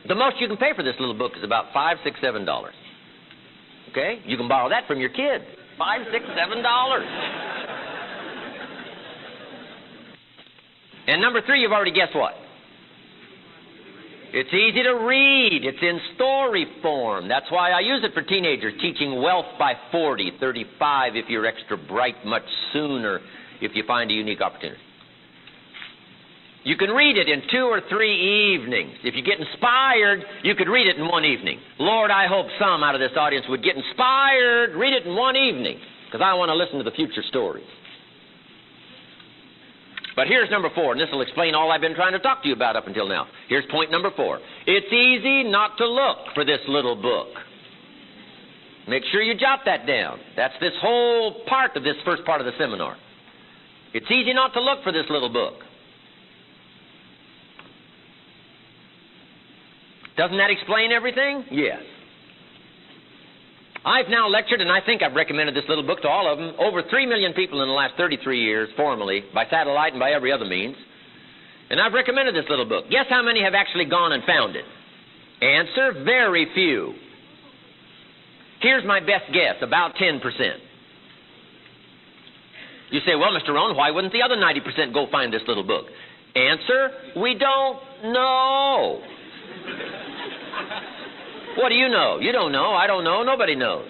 The most you can pay for this little book is about $5, $6, $7. Okay? You can borrow that from your kid. $5, $6, $7. And number 3, you've already guessed what? It's easy to read. It's in story form. That's why I use it for teenagers, teaching wealth by 40, 35 if you're extra bright, much sooner if you find a unique opportunity. You can read it in 2 or 3 evenings. If you get inspired, you could read it in 1 evening. Lord, I hope some out of this audience would get inspired, read it in 1 evening, because I want to listen to the future stories. But here's number 4, and this will explain all I've been trying to talk to you about up until now. Here's point number 4. It's easy not to look for this little book. Make sure you jot that down. That's this whole part of this first part of the seminar. It's easy not to look for this little book. Doesn't that explain everything? Yes. I've now lectured, and I think I've recommended this little book to all of them, over 3 million people in the last 33 years, formally, by satellite and by every other means. And I've recommended this little book. Guess how many have actually gone and found it? Answer, very few. Here's my best guess, about 10%. You say, well, Mr. Rohn, why wouldn't the other 90% go find this little book? Answer, we don't know. What do you know? You don't know. I don't know. Nobody knows.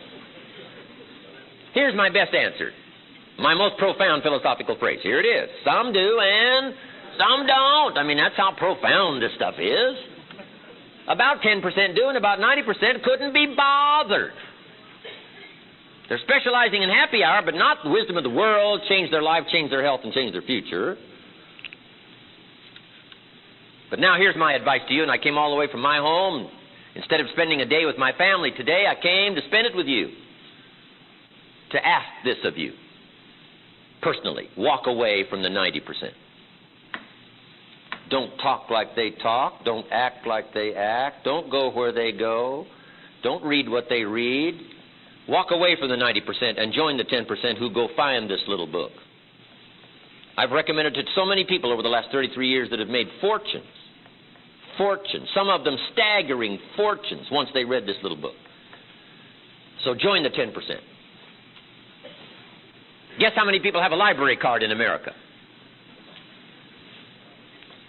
Here's my best answer. My most profound philosophical phrase. Here it is. Some do and some don't. I mean, that's how profound this stuff is. About 10% do and about 90% couldn't be bothered. They're specializing in happy hour, but not the wisdom of the world, change their life, change their health, and change their future. But now here's my advice to you, and I came all the way from my home. Instead of spending a day with my family today, I came to spend it with you. To ask this of you. Personally, walk away from the 90%. Don't talk like they talk. Don't act like they act. Don't go where they go. Don't read what they read. Walk away from the 90% and join the 10% who go find this little book. I've recommended it to so many people over the last 33 years that have made fortunes. Fortunes. Some of them staggering fortunes once they read this little book. So join the 10%. Guess how many people have a library card in America?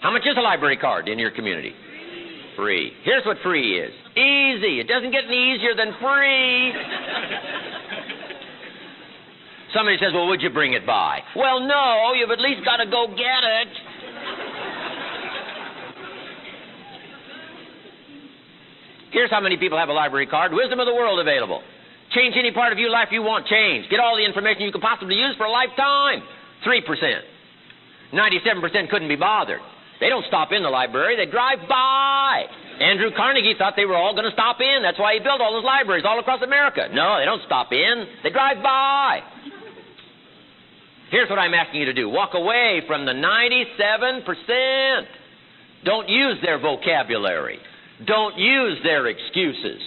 How much is a library card in your community? Free. Here's what free is. Easy. It doesn't get any easier than free. Somebody says, well, would you bring it by? Well, no, you've at least got to go get it. Here's how many people have a library card. Wisdom of the world available. Change any part of your life you want changed. Get all the information you could possibly use for a lifetime. 3%. 97% couldn't be bothered. They don't stop in the library. They drive by. Andrew Carnegie thought they were all going to stop in. That's why he built all those libraries all across America. No, they don't stop in. They drive by. Here's what I'm asking you to do. Walk away from the 97%. Don't use their vocabulary. Don't use their excuses.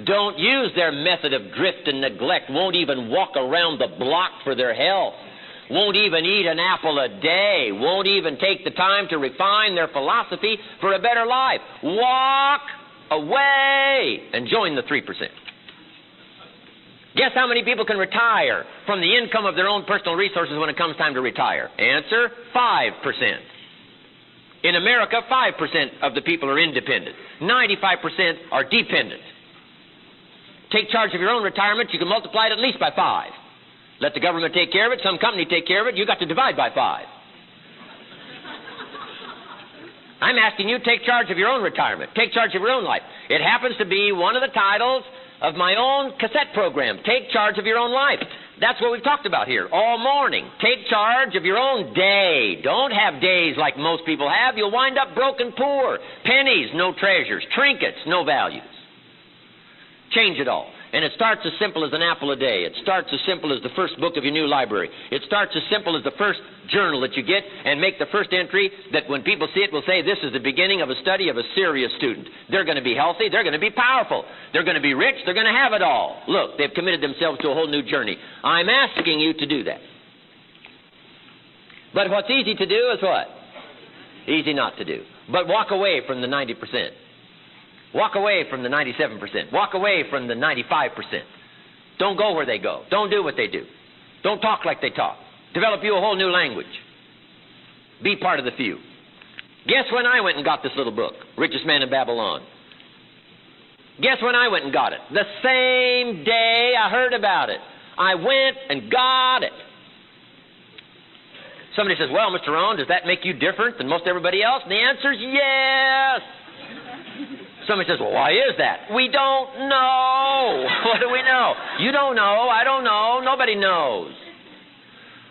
Don't use their method of drift and neglect. Won't even walk around the block for their health. Won't even eat an apple a day. Won't even take the time to refine their philosophy for a better life. Walk away and join the 3%. Guess how many people can retire from the income of their own personal resources when it comes time to retire? Answer, 5%. In America, 5% of the people are independent. 95% are dependent. Take charge of your own retirement. You can multiply it at least by 5. Let the government take care of it. Some company take care of it. You've got to divide by 5. I'm asking you, take charge of your own retirement. Take charge of your own life. It happens to be one of the titles of my own cassette program, Take Charge of Your Own Life. That's what we've talked about here all morning. Take charge of your own day. Don't have days like most people have. You'll wind up broke and poor. Pennies, no treasures. Trinkets, no values. Change it all. And it starts as simple as an apple a day. It starts as simple as the first book of your new library. It starts as simple as the first journal that you get, and make the first entry that when people see it will say, this is the beginning of a study of a serious student. They're going to be healthy. They're going to be powerful. They're going to be rich. They're going to have it all. Look, they've committed themselves to a whole new journey. I'm asking you to do that. But what's easy to do is what? Easy not to do. But walk away from the 90%. Walk away from the 97%. Walk away from the 95%. Don't go where they go. Don't do what they do. Don't talk like they talk. Develop you a whole new language. Be part of the few. Guess when I went and got this little book, Richest Man in Babylon? Guess when I went and got it? The same day I heard about it. I went and got it. Somebody says, well, Mr. Rohn, does that make you different than most everybody else? And the answer is yes. Somebody says, well, why is that? We don't know. What do we know? You don't know. I don't know. Nobody knows.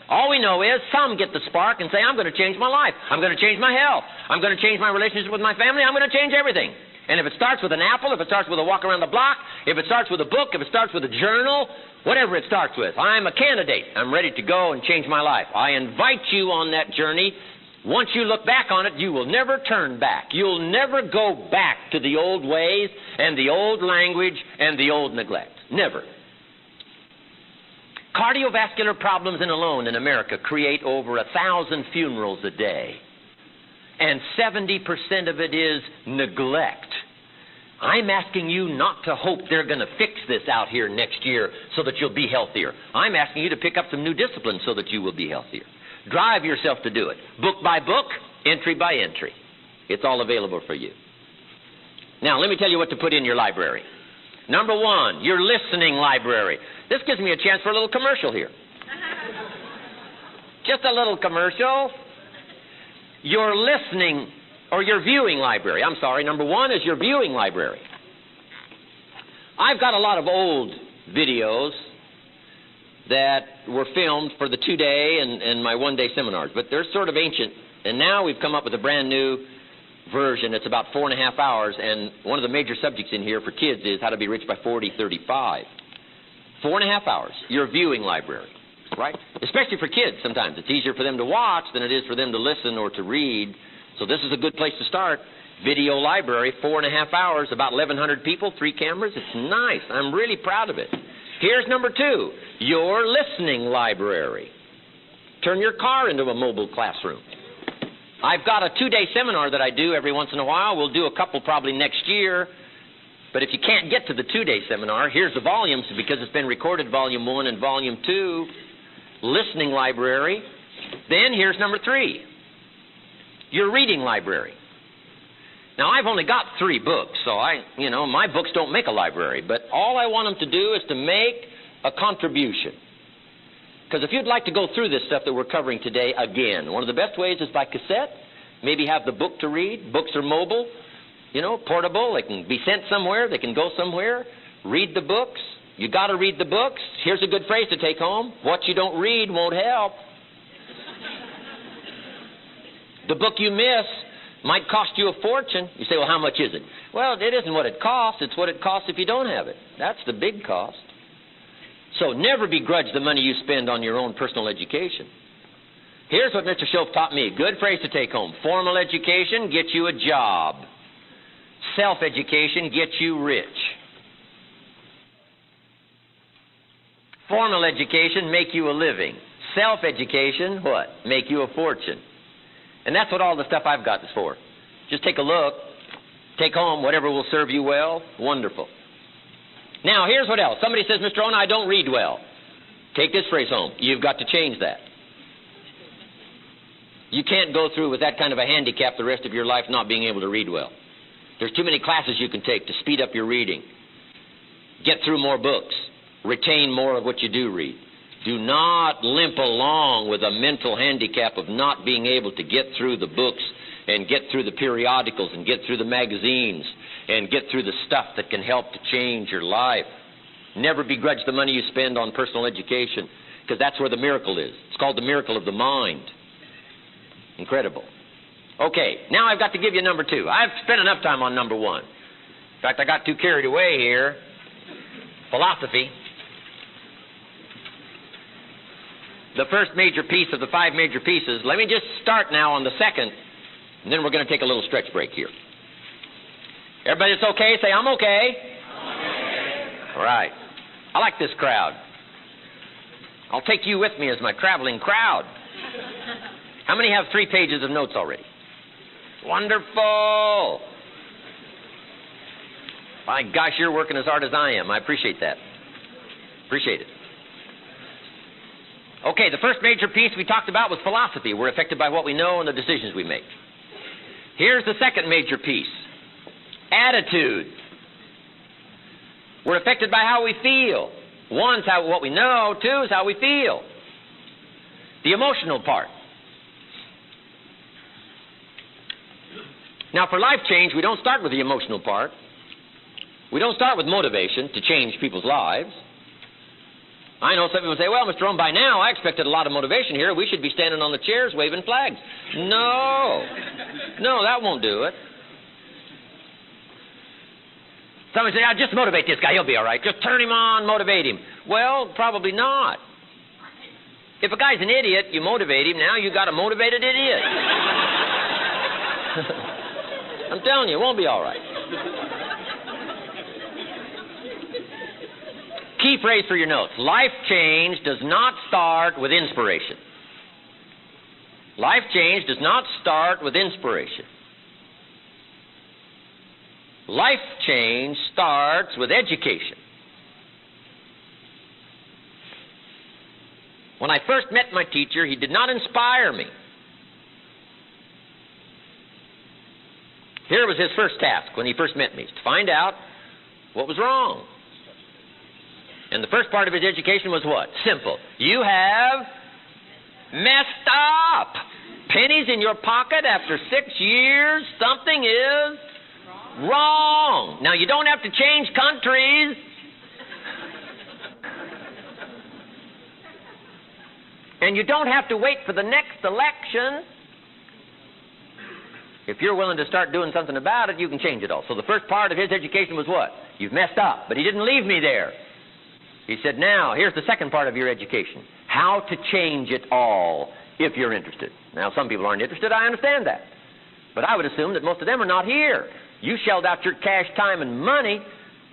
All we know is some get the spark and say, I'm going to change my life. I'm going to change my health. I'm going to change my relationship with my family. I'm going to change everything. And if it starts with an apple, if it starts with a walk around the block, if it starts with a book, if it starts with a journal, whatever it starts with, I'm a candidate. I'm ready to go and change my life. I invite you on that journey. Once you look back on it, you will never turn back. You'll never go back to the old ways and the old language and the old neglect. Never. Cardiovascular problems alone in America create over 1,000 funerals a day. And 70% of it is neglect. I'm asking you not to hope they're going to fix this out here next year so that you'll be healthier. I'm asking you to pick up some new disciplines so that you will be healthier. Drive yourself to do it. Book by book, entry by entry. It's all available for you. Now, let me tell you what to put in your library. Number one, your listening library. This gives me a chance for a little commercial here. Just a little commercial. Your listening or your viewing library. I'm sorry, number one is your viewing library. I've got a lot of old videos that were filmed for the 2-day and my 1-day seminars, but they're sort of ancient. And now we've come up with a brand new version. It's about 4.5 hours, and one of the major subjects in here for kids is how to be rich by 40-35. 4.5 hours, your viewing library, right? Especially for kids sometimes. It's easier for them to watch than it is for them to listen or to read. So this is a good place to start. Video library, 4.5 hours, about 1,100 people, 3 cameras. It's nice. I'm really proud of it. Here's number two, your listening library. Turn your car into a mobile classroom. I've got a 2-day seminar that I do every once in a while. We'll do a couple probably next year. But if you can't get to the 2-day seminar, here's the volumes because it's been recorded, Volume 1 and Volume 2, listening library. Then here's number 3, your reading library. Now, I've only got 3 books, so my books don't make a library. But all I want them to do is to make a contribution. Because if you'd like to go through this stuff that we're covering today again, one of the best ways is by cassette. Maybe have the book to read. Books are mobile. Portable. They can be sent somewhere. They can go somewhere. Read the books. You got to read the books. Here's a good phrase to take home. What you don't read won't help. The book you miss might cost you a fortune. You say, well, how much is it? Well, it isn't what it costs. It's what it costs if you don't have it. That's the big cost. So never begrudge the money you spend on your own personal education. Here's what Mr. Shoaff taught me. Good phrase to take home. Formal education gets you a job. Self-education gets you rich. Formal education make you a living. Self-education, what? Make you a fortune. And that's what all the stuff I've got is for. Just take a look. Take home whatever will serve you well. Wonderful. Now, here's what else. Somebody says, Mr. Rohn, I don't read well. Take this phrase home. You've got to change that. You can't go through with that kind of a handicap the rest of your life not being able to read well. There's too many classes you can take to speed up your reading. Get through more books. Retain more of what you do read. Do not limp along with a mental handicap of not being able to get through the books and get through the periodicals and get through the magazines and get through the stuff that can help to change your life. Never begrudge the money you spend on personal education because that's where the miracle is. It's called the miracle of the mind. Incredible. Okay, now I've got to give you number 2. I've spent enough time on number 1. In fact, I got too carried away here. Philosophy. The first major piece of the 5 major pieces. Let me just start now on the second, and then we're going to take a little stretch break here. Everybody that's okay, say, I'm okay. All right. I like this crowd. I'll take you with me as my traveling crowd. How many have 3 pages of notes already? Wonderful. My gosh, you're working as hard as I am. I appreciate that. Appreciate it. Okay, the first major piece we talked about was philosophy. We're affected by what we know and the decisions we make. Here's the second major piece. Attitude. We're affected by how we feel. One's what we know, two is how we feel. The emotional part. Now, for life change, we don't start with the emotional part. We don't start with motivation to change people's lives. I know some people say, well, Mr. Rohn, by now I expected a lot of motivation here. We should be standing on the chairs waving flags. No. No, that won't do it. Somebody say, just motivate this guy. He'll be all right. Just turn him on, motivate him. Well, probably not. If a guy's an idiot, you motivate him. Now you got a motivated idiot. I'm telling you, it won't be all right. Key phrase for your notes. Life change does not start with inspiration. Life change does not start with inspiration. Life change starts with education. When I first met my teacher, he did not inspire me. Here was his first task when he first met me, to find out what was wrong. And the first part of his education was what? Simple. You have messed up. Pennies in your pocket after 6 years. Something is wrong. Now, you don't have to change countries. And you don't have to wait for the next election. If you're willing to start doing something about it, you can change it all. So the first part of his education was what? You've messed up. But he didn't leave me there. He said, now, here's the second part of your education. How to change it all, if you're interested. Now, some people aren't interested. I understand that. But I would assume that most of them are not here. You shelled out your cash, time, and money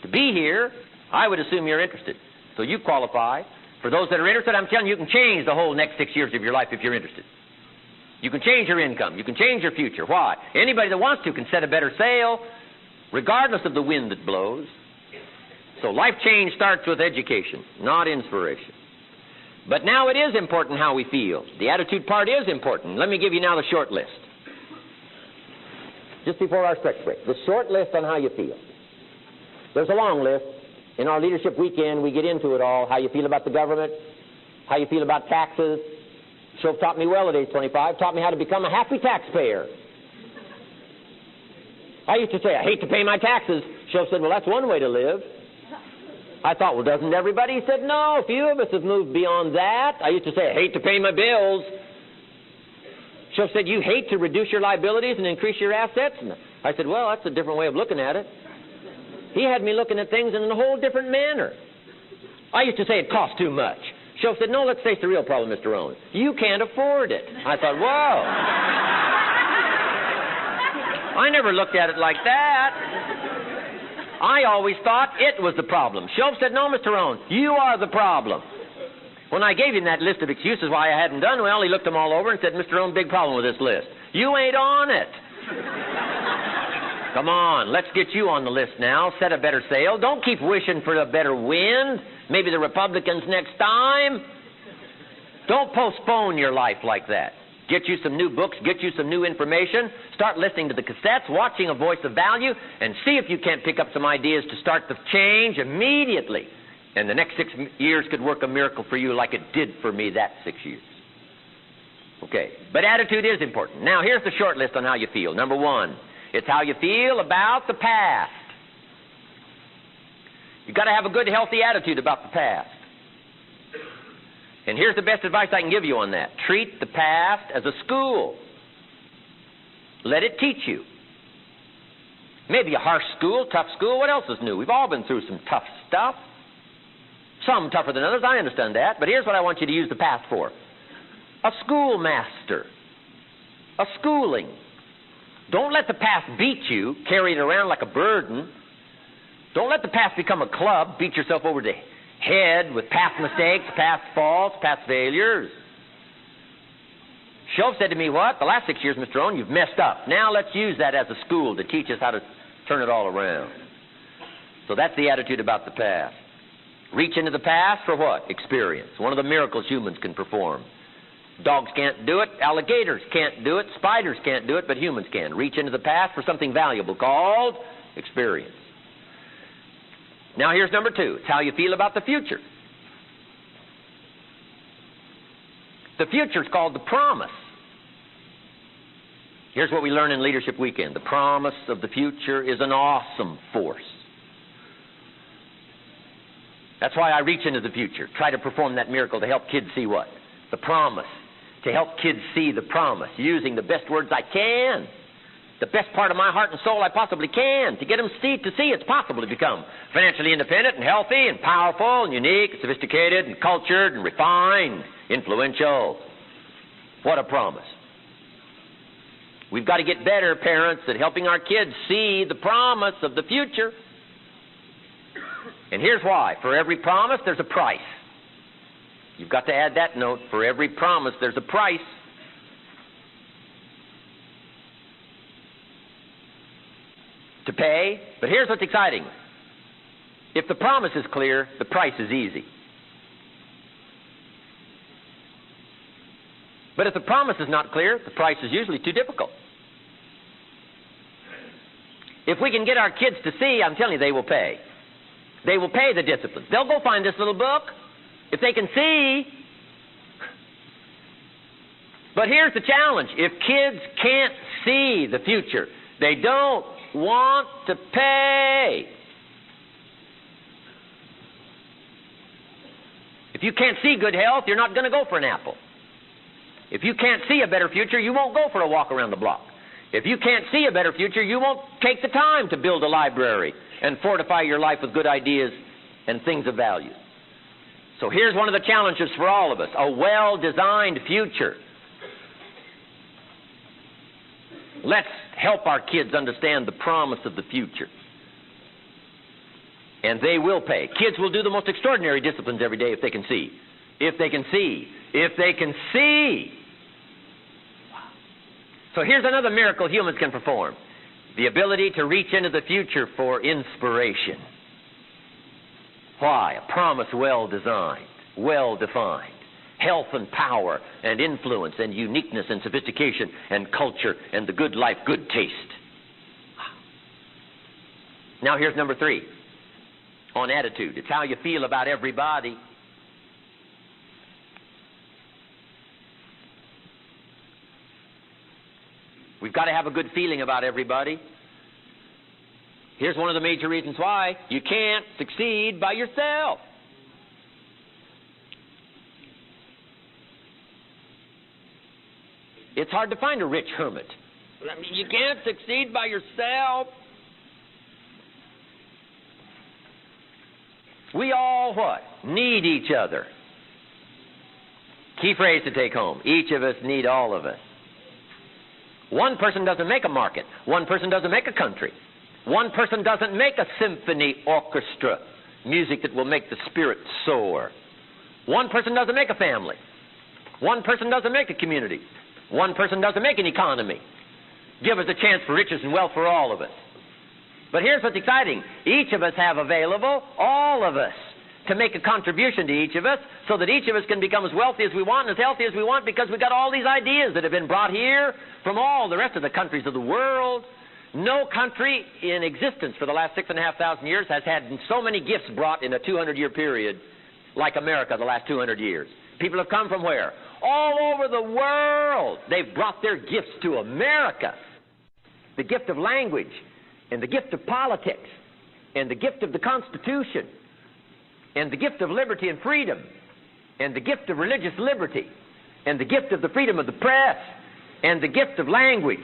to be here. I would assume you're interested. So you qualify. For those that are interested, I'm telling you, you can change the whole next 6 years of your life if you're interested. You can change your income. You can change your future. Why? Anybody that wants to can set a better sail, regardless of the wind that blows. So life change starts with education, not inspiration. But now it is important how we feel. The attitude part is important. Let me give you now the short list. Just before our stretch break, the short list on how you feel. There's a long list. In our leadership weekend, we get into it all. How you feel about the government, how you feel about taxes. Show taught me well at age 25, taught me how to become a happy taxpayer. I used to say, I hate to pay my taxes. Show said, well, that's one way to live. I thought, well, doesn't everybody? He said, no, a few of us have moved beyond that. I used to say, I hate to pay my bills. Show said, you hate to reduce your liabilities and increase your assets? And I said, well, that's a different way of looking at it. He had me looking at things in a whole different manner. I used to say it costs too much. Show said, no, let's face the real problem, Mr. Rohn. You can't afford it. I thought, whoa. I never looked at it like that. I always thought it was the problem. Show said, no, Mr. Rohn, you are the problem. When I gave him that list of excuses why I hadn't done well, he looked them all over and said, Mr. Rohn, big problem with this list. You ain't on it. Come on, let's get you on the list now. Set a better sail. Don't keep wishing for a better wind. Maybe the Republicans next time. Don't postpone your life like that. Get you some new books, get you some new information, start listening to the cassettes, watching A Voice of Value, and see if you can't pick up some ideas to start the change immediately. And the next 6 years could work a miracle for you like it did for me that 6 years. Okay, but attitude is important. Now, here's the short list on how you feel. Number 1, it's how you feel about the past. You've got to have a good, healthy attitude about the past. And here's the best advice I can give you on that. Treat the past as a school. Let it teach you. Maybe a harsh school, tough school. What else is new? We've all been through some tough stuff. Some tougher than others, I understand that. But here's what I want you to use the past for. A schoolmaster. A schooling. Don't let the past beat you, carry it around like a burden. Don't let the past become a club, beat yourself over the head with past mistakes, past faults, past failures. Shove said to me, what? The last 6 years, Mr. Rohn, you've messed up. Now let's use that as a school to teach us how to turn it all around. So that's the attitude about the past. Reach into the past for what? Experience. One of the miracles humans can perform. Dogs can't do it, alligators can't do it, spiders can't do it, but humans can. Reach into the past for something valuable called experience. Now here's number 2. It's how you feel about the future. The future is called the promise. Here's what we learn in Leadership Weekend. The promise of the future is an awesome force. That's why I reach into the future, try to perform that miracle to help kids see what? The promise. To help kids see the promise, using the best words I can, the best part of my heart and soul I possibly can, to get them to see it's possible to become financially independent and healthy and powerful and unique, and sophisticated and cultured and refined, influential. What a promise. We've got to get better, parents, at helping our kids see the promise of the future. And here's why. For every promise, there's a price. You've got to add that note. For every promise, there's a price. To pay. But here's what's exciting. If the promise is clear, the price is easy. But if the promise is not clear, the price is usually too difficult. If we can get our kids to see, I'm telling you, they will pay. They will pay the disciplines. They'll go find this little book if they can see. But here's the challenge. If kids can't see the future, they don't want to pay. If you can't see good health, you're not going to go for an apple. If you can't see a better future, you won't go for a walk around the block. If you can't see a better future, you won't take the time to build a library and fortify your life with good ideas and things of value. So here's one of the challenges for all of us, a well-designed future. Let's help our kids understand the promise of the future. And they will pay. Kids will do the most extraordinary disciplines every day if they can see. If they can see. If they can see. So here's another miracle humans can perform. The ability to reach into the future for inspiration. Why? A promise well designed, well defined. Health and power and influence and uniqueness and sophistication and culture and the good life, good taste. Now here's number 3. On attitude. It's how you feel about everybody. We've got to have a good feeling about everybody. Here's one of the major reasons why. You can't succeed by yourself. It's hard to find a rich hermit. I mean, you can't succeed by yourself. We all what? Need each other. Key phrase to take home. Each of us need all of us. One person doesn't make a market. One person doesn't make a country. One person doesn't make a symphony orchestra, music that will make the spirit soar. One person doesn't make a family. One person doesn't make a community. One person doesn't make an economy. Give us a chance for riches and wealth for all of us. But here's what's exciting. Each of us have available, all of us, to make a contribution to each of us so that each of us can become as wealthy as we want and as healthy as we want because we've got all these ideas that have been brought here from all the rest of the countries of the world. No country in existence for the last 6,500 years has had so many gifts brought in a 200-year period like America the last 200 years. People have come from where? All over the world. They've brought their gifts to America. The gift of language and the gift of politics and the gift of the Constitution and the gift of liberty and freedom and the gift of religious liberty and the gift of the freedom of the press and the gift of language.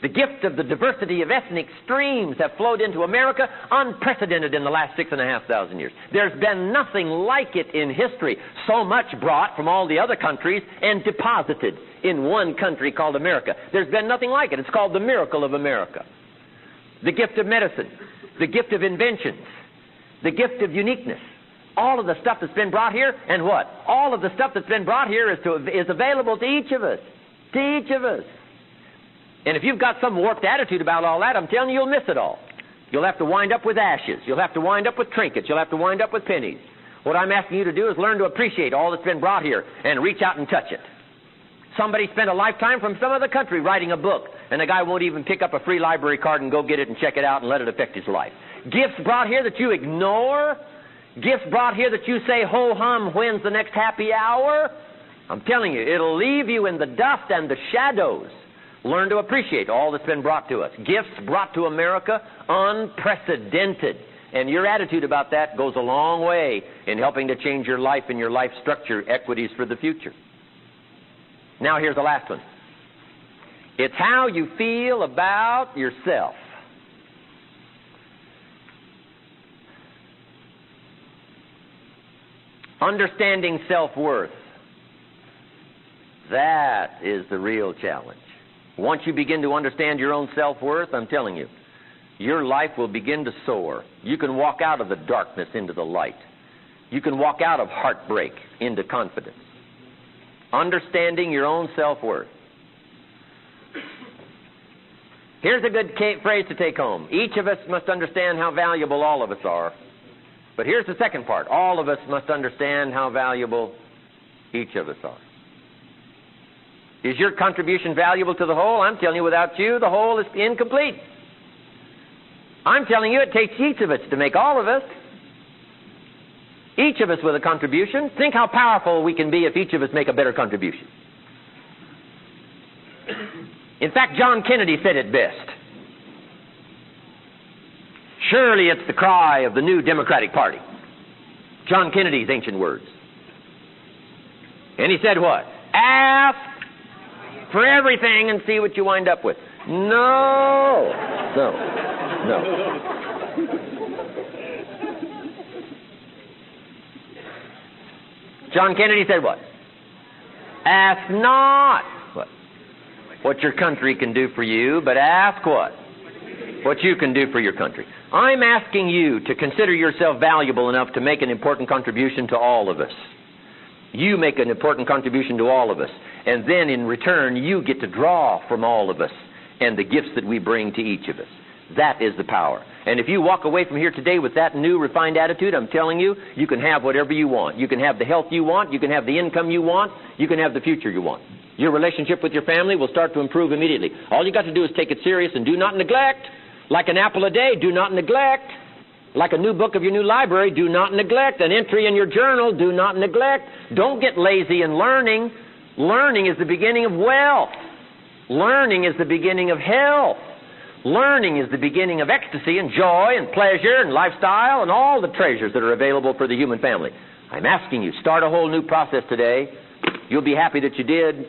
The gift of the diversity of ethnic streams have flowed into America, unprecedented in the last 6,500 years. There's been nothing like it in history. So much brought from all the other countries and deposited in one country called America. There's been nothing like it. It's called the miracle of America. The gift of medicine, the gift of inventions, the gift of uniqueness. All of the stuff that's been brought here, and what? All of the stuff that's been brought here is available to each of us. To each of us. And if you've got some warped attitude about all that, I'm telling you, you'll miss it all. You'll have to wind up with ashes. You'll have to wind up with trinkets. You'll have to wind up with pennies. What I'm asking you to do is learn to appreciate all that's been brought here and reach out and touch it. Somebody spent a lifetime from some other country writing a book, and the guy won't even pick up a free library card and go get it and check it out and let it affect his life. Gifts brought here that you ignore. Gifts brought here that you say, ho-hum, when's the next happy hour? I'm telling you, it'll leave you in the dust and the shadows. Learn to appreciate all that's been brought to us. Gifts brought to America, unprecedented. And your attitude about that goes a long way in helping to change your life and your life structure equities for the future. Now here's the last one. It's how you feel about yourself. Understanding self-worth. That is the real challenge. Once you begin to understand your own self-worth, I'm telling you, your life will begin to soar. You can walk out of the darkness into the light. You can walk out of heartbreak into confidence. Understanding your own self-worth. Here's a good phrase to take home. Each of us must understand how valuable all of us are. But here's the second part. All of us must understand how valuable each of us are. Is your contribution valuable to the whole? I'm telling you, without you, the whole is incomplete. I'm telling you, it takes each of us to make all of us. Each of us with a contribution. Think how powerful we can be if each of us make a better contribution. In fact, John Kennedy said it best. Surely it's the cry of the new Democratic Party. John Kennedy's ancient words. And he said what? Ask for everything and see what you wind up with. No. John Kennedy said what? Ask not what your country can do for you, but ask what? What you can do for your country. I'm asking you to consider yourself valuable enough to make an important contribution to all of us. You make an important contribution to all of us. And then in return, you get to draw from all of us and the gifts that we bring to each of us. That is the power. And if you walk away from here today with that new refined attitude, I'm telling you, you can have whatever you want. You can have the health you want. You can have the income you want. You can have the future you want. Your relationship with your family will start to improve immediately. All you got to do is take it serious and do not neglect. Like an apple a day, do not neglect. Like a new book of your new library, do not neglect. An entry in your journal, do not neglect. Don't get lazy in learning. Learning is the beginning of wealth. Learning is the beginning of health. Learning is the beginning of ecstasy and joy and pleasure and lifestyle and all the treasures that are available for the human family. I'm asking you, start a whole new process today. You'll be happy that you did.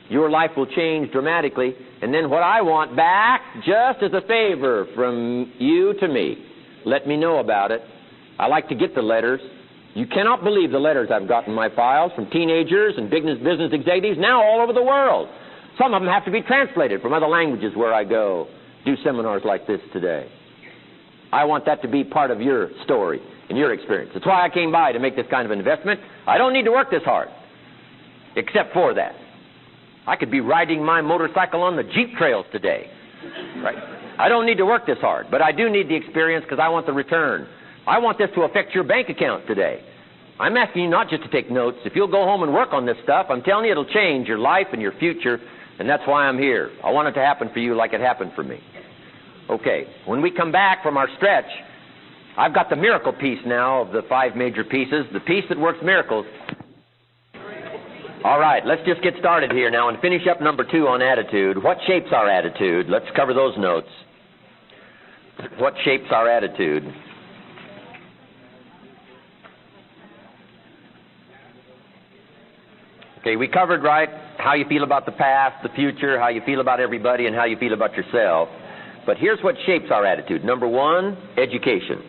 Your life will change dramatically. And then what I want back, just as a favor from you to me, let me know about it. I like to get the letters. You cannot believe the letters I've got in my files from teenagers and business executives now all over the world. Some of them have to be translated from other languages where I go. Do seminars like this today. I want that to be part of your story and your experience. That's why I came by to make this kind of investment. I don't need to work this hard, except for that. I could be riding my motorcycle on the Jeep trails today. Right? I don't need to work this hard, but I do need the experience because I want the return. I want this to affect your bank account today. I'm asking you not just to take notes. If you'll go home and work on this stuff, I'm telling you it'll change your life and your future, and that's why I'm here. I want it to happen for you like it happened for me. Okay, when we come back from our stretch, I've got the miracle piece now of the 5 major pieces, the piece that works miracles. All right, let's just get started here now and finish up number 2 on attitude. What shapes our attitude? Let's cover those notes. What shapes our attitude? Okay, we covered, right, how you feel about the past, the future, how you feel about everybody, and how you feel about yourself. But here's what shapes our attitude. Number 1, education.